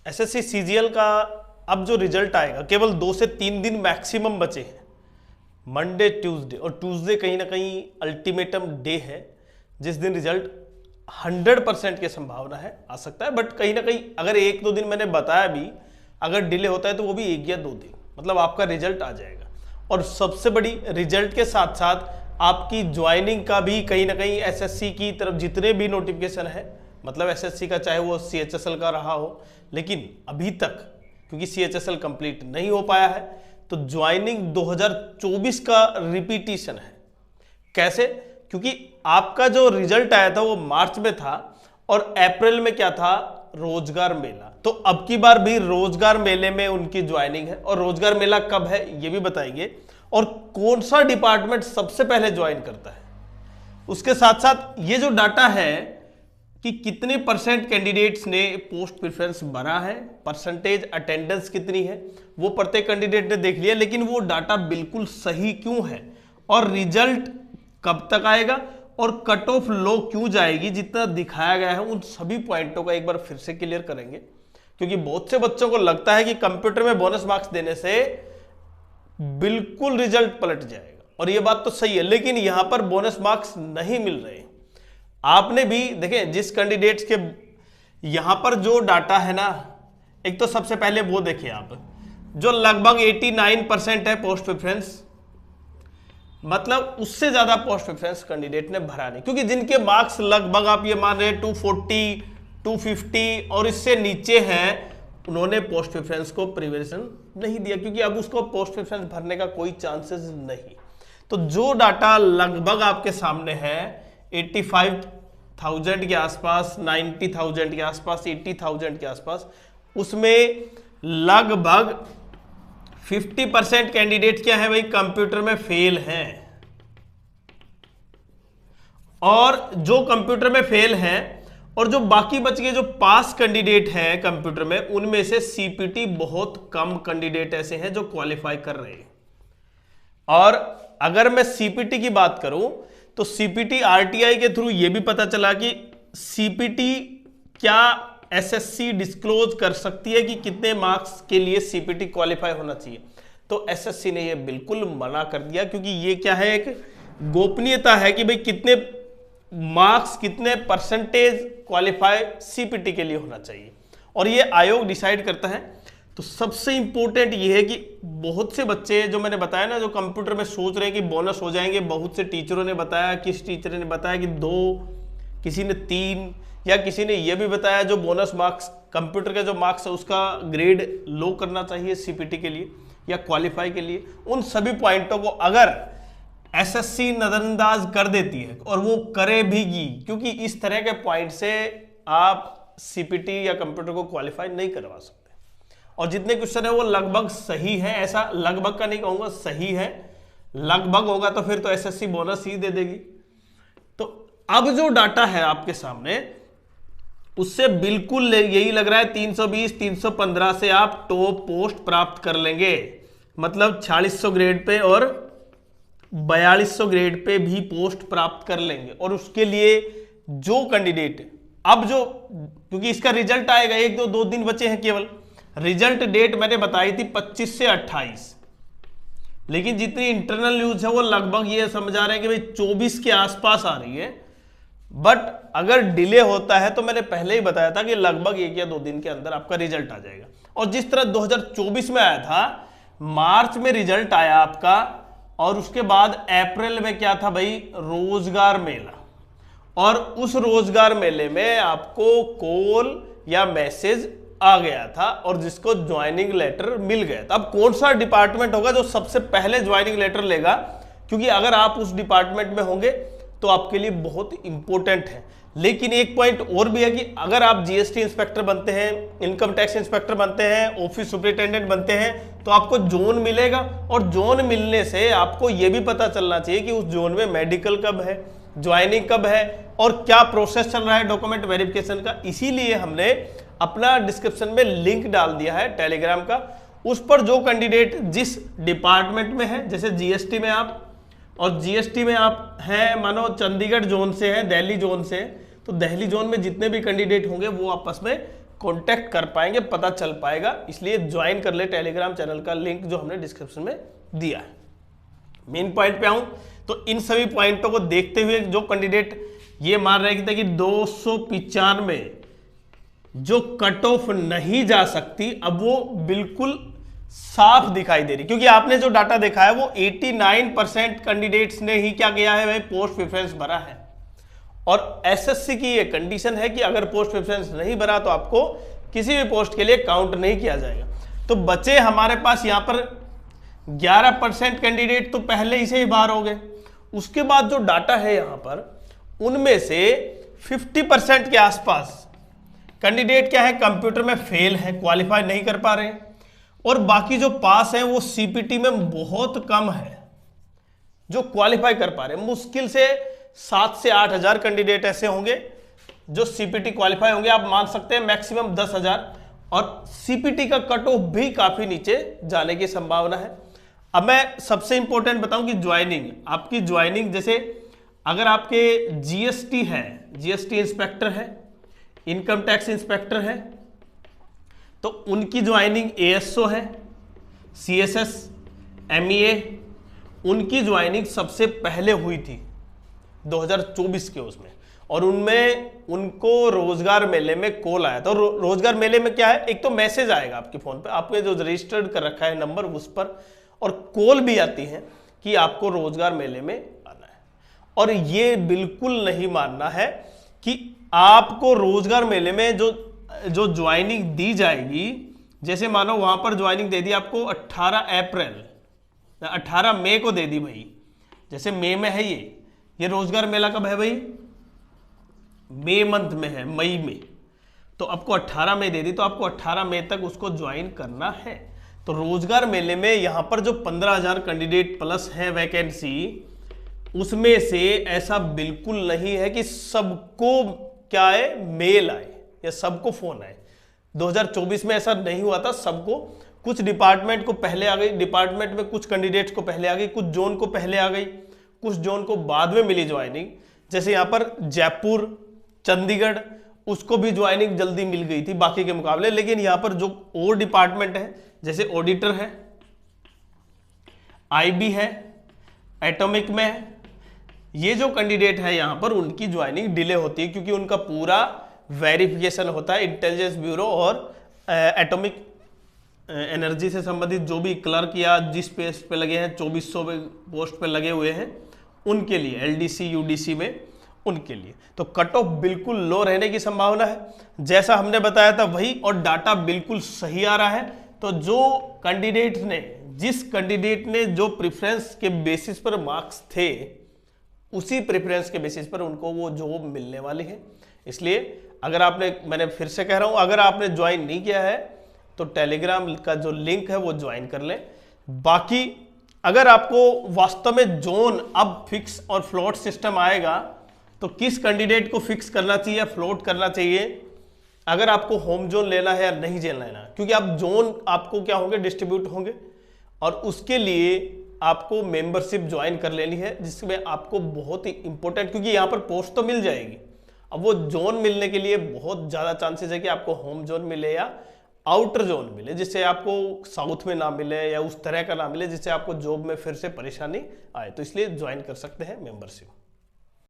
SSC CGL का अब जो रिजल्ट आएगा केवल 2 से 3 दिन मैक्सिमम बचे हैं, मंडे ट्यूसडे, और ट्यूसडे कहीं ना कहीं अल्टीमेटम डे है जिस दिन रिजल्ट 100% की संभावना है आ सकता है। बट कहीं ना कहीं अगर 1-2 दिन मैंने बताया भी, अगर डिले होता है तो वो भी 1 या 2 दिन, मतलब आपका रिजल्ट आ जाएगा। और सबसे बड़ी रिजल्ट के साथ साथ आपकी ज्वाइनिंग का भी कहीं ना कहीं एसएससी की तरफ जितने भी नोटिफिकेशन है, मतलब एसएससी का चाहे वो सीएचएसएल का रहा हो, लेकिन अभी तक क्योंकि सीएचएसएल कंप्लीट नहीं हो पाया है तो ज्वाइनिंग 2024 का रिपीटिशन है। कैसे? क्योंकि आपका जो रिजल्ट आया था वो मार्च में था और अप्रैल में क्या था, रोजगार मेला। तो अब की बार भी रोजगार मेले में उनकी ज्वाइनिंग है, और रोजगार मेला कब है ये भी बताएंगे, और कौन सा डिपार्टमेंट सबसे पहले ज्वाइन करता है। उसके साथ साथ ये जो डाटा है कि कितने % कैंडिडेट्स ने पोस्ट प्रेफरेंस भरा है, परसेंटेज अटेंडेंस कितनी है, वो प्रत्येक कैंडिडेट ने देख लिया, लेकिन वो डाटा बिल्कुल सही क्यों है, और रिजल्ट कब तक आएगा, और कट ऑफ लो क्यों जाएगी, जितना दिखाया गया है उन सभी पॉइंटों का एक बार फिर से क्लियर करेंगे। क्योंकि बहुत से बच्चों को लगता है कि कंप्यूटर में बोनस मार्क्स देने से बिल्कुल रिजल्ट पलट जाएगा, और ये बात तो सही है, लेकिन यहां पर बोनस मार्क्स नहीं मिल रहे। आपने भी देखें जिस कैंडिडेट्स के यहां पर जो डाटा है ना, एक तो सबसे पहले वो देखिए आप, जो लगभग 89% है पोस्ट प्रेफरेंस, मतलब उससे ज्यादा पोस्ट प्रेफरेंस कैंडिडेट ने भरा नहीं, क्योंकि जिनके मार्क्स लगभग आप ये मान रहे 240, 250 और इससे नीचे हैं, उन्होंने पोस्ट प्रेफरेंस को प्रिपरेशन नहीं दिया, क्योंकि अब उसको पोस्ट प्रेफरेंस भरने का कोई चांसेस नहीं। तो जो डाटा लगभग आपके सामने है 85,000 के आसपास, 90,000 के आसपास, 80,000 के आसपास, उसमें लगभग 50% कैंडिडेट क्या है भाई, कंप्यूटर में फेल हैं। और जो कंप्यूटर में फेल हैं और जो बाकी बच गए जो पास कैंडिडेट हैं कंप्यूटर में, उनमें से सीपीटी बहुत कम कैंडिडेट ऐसे हैं जो क्वालिफाई कर रहे हैं। और अगर मैं सीपीटी की बात करूं तो सीपीटी आरटीआई के थ्रू यह भी पता चला कि सीपीटी क्या एसएससी डिस्क्लोज कर सकती है कि कितने मार्क्स के लिए सीपीटी क्वालिफाई होना चाहिए। तो एसएससी ने यह बिल्कुल मना कर दिया, क्योंकि ये क्या है, एक गोपनीयता है कि भाई कितने मार्क्स, कितने परसेंटेज क्वालिफाई सीपीटी के लिए होना चाहिए, और ये आयोग डिसाइड करता है। तो सबसे इंपॉर्टेंट ये है कि बहुत से बच्चे जो मैंने बताया ना, जो कंप्यूटर में सोच रहे हैं कि बोनस हो जाएंगे, बहुत से टीचरों ने बताया, किस टीचर ने बताया कि 2, किसी ने 3, या किसी ने यह भी बताया जो बोनस मार्क्स कंप्यूटर का जो मार्क्स है उसका ग्रेड लो करना चाहिए सीपीटी के लिए या क्वालिफाई के लिए। उन सभी पॉइंटों को अगर एसएससी नजरअंदाज कर देती है, और वो करे भी, क्योंकि इस तरह के पॉइंट से आप सीपीटी या कंप्यूटर को क्वालिफाई नहीं करवा सकते। और जितने क्वेश्चन है वो लगभग सही है, ऐसा लगभग का नहीं कहूंगा, सही है। लगभग होगा तो फिर तो एसएससी बोनस ही दे देगी। तो अब जो डाटा है आपके सामने, उससे बिल्कुल यही लग रहा है 320, 315 से आप टॉप पोस्ट प्राप्त कर लेंगे, मतलब 4600 ग्रेड पे और 4200 ग्रेड पे भी पोस्ट प्राप्त कर लेंगे। और उसके लिए जो कैंडिडेट अब जो, क्योंकि इसका रिजल्ट आएगा 1-2 दिन बचे हैं केवल, रिजल्ट डेट मैंने बताई थी 25 से 28, लेकिन जितनी इंटरनल न्यूज है वो लगभग ये समझ आ रहे हैं कि भाई 24 के आसपास आ रही है। बट अगर डिले होता है तो मैंने पहले ही बताया था कि लगभग 1 या 2 दिन के अंदर आपका रिजल्ट आ जाएगा। और जिस तरह 2024 में आया था, मार्च में रिजल्ट आया आपका, और उसके बाद अप्रैल में क्या था भाई, रोजगार मेला, और उस रोजगार मेले में आपको कॉल या मैसेज आ गया था और जिसको ज्वाइनिंग लेटर मिल गया था। अब कौन सा डिपार्टमेंट होगा जो सबसे पहले ज्वाइनिंग लेटर लेगा, क्योंकि अगर आप उस डिपार्टमेंट में होंगे तो आपके लिए बहुत इंपॉर्टेंट है। लेकिन एक पॉइंट और भी है कि अगर आप जीएसटी इंस्पेक्टर बनते हैं, इनकम टैक्स इंस्पेक्टर बनते हैं, ऑफिस सुपरिटेंडेंट बनते हैं, तो आपको जोन मिलेगा, और जोन मिलने से आपको यह भी पता चलना चाहिए कि उस जोन में मेडिकल कब है, ज्वाइनिंग कब है, और क्या प्रोसेस चल रहा है डॉक्यूमेंट वेरिफिकेशन का। इसीलिए हमने अपना डिस्क्रिप्शन में लिंक डाल दिया है टेलीग्राम का, उस पर जो कैंडिडेट जिस डिपार्टमेंट में है, जैसे जीएसटी में आप, और जीएसटी में आप हैं मानो चंडीगढ़ जोन से हैं, दिल्ली जोन से, तो दिल्ली जोन में जितने भी कैंडिडेट होंगे वो आपस में कांटेक्ट कर पाएंगे, पता चल पाएगा। इसलिए ज्वाइन कर ले टेलीग्राम चैनल का लिंक जो हमने डिस्क्रिप्शन में दिया है। मेन पॉइंट पे आऊं तो इन सभी पॉइंटों को देखते हुए जो कैंडिडेट ये मान रहे थे कि 295 जो कट ऑफ नहीं जा सकती, अब वो बिल्कुल साफ दिखाई दे रही, क्योंकि आपने जो डाटा देखा है वो 89% कैंडिडेट्स ने ही क्या किया है भाई, पोस्ट प्रेफरेंस भरा है। और एसएससी की ये कंडीशन है कि अगर पोस्ट प्रेफरेंस नहीं भरा तो आपको किसी भी पोस्ट के लिए काउंट नहीं किया जाएगा। तो बचे हमारे पास यहां पर 11% कैंडिडेट तो पहले ही से ही बाहर हो गए। उसके बाद जो डाटा है यहां पर, उनमें से 50% के आसपास कैंडिडेट क्या है, कंप्यूटर में फेल है, क्वालिफाई नहीं कर पा रहे हैं। और बाकी जो पास है वो सीपीटी में बहुत कम है जो क्वालिफाई कर पा रहे हैं। मुश्किल से 7 से 8 हजार कैंडिडेट ऐसे होंगे जो सीपीटी क्वालिफाई होंगे। आप मान सकते हैं मैक्सिमम 10,000, और सीपीटी का कट ऑफ भी काफी नीचे जाने की संभावना है। अब मैं सबसे इंपॉर्टेंट बताऊं कि ज्वाइनिंग, आपकी ज्वाइनिंग जैसे अगर आपके जीएसटी है, जीएसटी इंस्पेक्टर है, इनकम टैक्स इंस्पेक्टर है, तो उनकी ज्वाइनिंग एएसओ है, सीएसएस, एमईए, उनकी ज्वाइनिंग सबसे पहले हुई थी 2024 के उसमें, और उनमें उनको रोजगार मेले में कॉल आया था। रोजगार मेले में क्या है, एक तो मैसेज आएगा आपके फोन पे, आपने जो रजिस्टर्ड कर रखा है नंबर उस पर, और कॉल भी आती है कि आपको रोजगार मेले में आना है। और ये बिल्कुल नहीं मानना है कि आपको रोजगार मेले में जो ज्वाइनिंग दी जाएगी, जैसे मानो वहां पर ज्वाइनिंग दे दी आपको 18 अप्रैल, 18 मई को दे दी भाई, जैसे मई में है ये रोजगार मेला कब है भाई, मई मंथ में है, मई में, तो आपको 18 मई दे दी, तो आपको 18 मई तक उसको ज्वाइन करना है। तो रोजगार मेले में यहां पर जो 15,000 कैंडिडेट प्लस है वैकेंसी, उसमें से ऐसा बिल्कुल नहीं है कि सबको क्या है, मेल आए या सबको फोन आए। 2024 में ऐसा नहीं हुआ था, सबको, कुछ डिपार्टमेंट को पहले आ गई, डिपार्टमेंट में कुछ कैंडिडेट्स को पहले आ गई, कुछ जोन को पहले आ गई, कुछ जोन को बाद में मिली ज्वाइनिंग। जैसे यहां पर जयपुर, चंडीगढ़, उसको भी ज्वाइनिंग जल्दी मिल गई थी बाकी के मुकाबले। लेकिन यहां पर जो और डिपार्टमेंट है, जैसे ऑडिटर है, आईबी है, एटॉमिक में है, ये जो कैंडिडेट है यहां पर उनकी ज्वाइनिंग डिले होती है, क्योंकि उनका पूरा वेरिफिकेशन होता है इंटेलिजेंस ब्यूरो और एटॉमिक एनर्जी से संबंधित जो भी क्लर्क या जिस पेस्ट पे लगे हैं, 2400 पोस्ट पे लगे हुए हैं, उनके लिए, एलडीसी यूडीसी में, उनके लिए। तो कट ऑफ बिल्कुल लो रहने की संभावना है, जैसा हमने बताया था वही, और डाटा बिल्कुल सही आ रहा है। तो जो कैंडिडेट ने, जिस कैंडिडेट ने जो प्रेफरेंस के बेसिस पर मार्क्स थे, उसी प्रेफरेंस के बेसिस पर उनको वो जॉब मिलने वाली है। इसलिए अगर आपने, मैंने फिर से कह रहा हूं, अगर आपने ज्वाइन नहीं किया है तो टेलीग्राम का जो लिंक है वो ज्वाइन कर लें। बाकी अगर आपको वास्तव में जोन अब फिक्स और फ्लोट सिस्टम आएगा तो किस कैंडिडेट को फिक्स करना चाहिए, फ्लोट करना चाहिए, अगर आपको होम जोन लेना है या नहीं लेना है, क्योंकि आप जोन आपको क्या होंगे, डिस्ट्रीब्यूट होंगे, और उसके लिए आपको मेंबरशिप ज्वाइन कर लेनी है, जिसमें आपको बहुत ही इंपॉर्टेंट, क्योंकि यहां पर पोस्ट तो मिल जाएगी, अब वो जोन मिलने के लिए बहुत ज्यादा चांसेस है कि आपको होम जोन मिले या आउटर जोन मिले, जिससे आपको साउथ में ना मिले या उस तरह का ना मिले जिससे आपको जॉब में फिर से परेशानी आए। तो इसलिए ज्वाइन कर सकते हैं मेंबरशिप।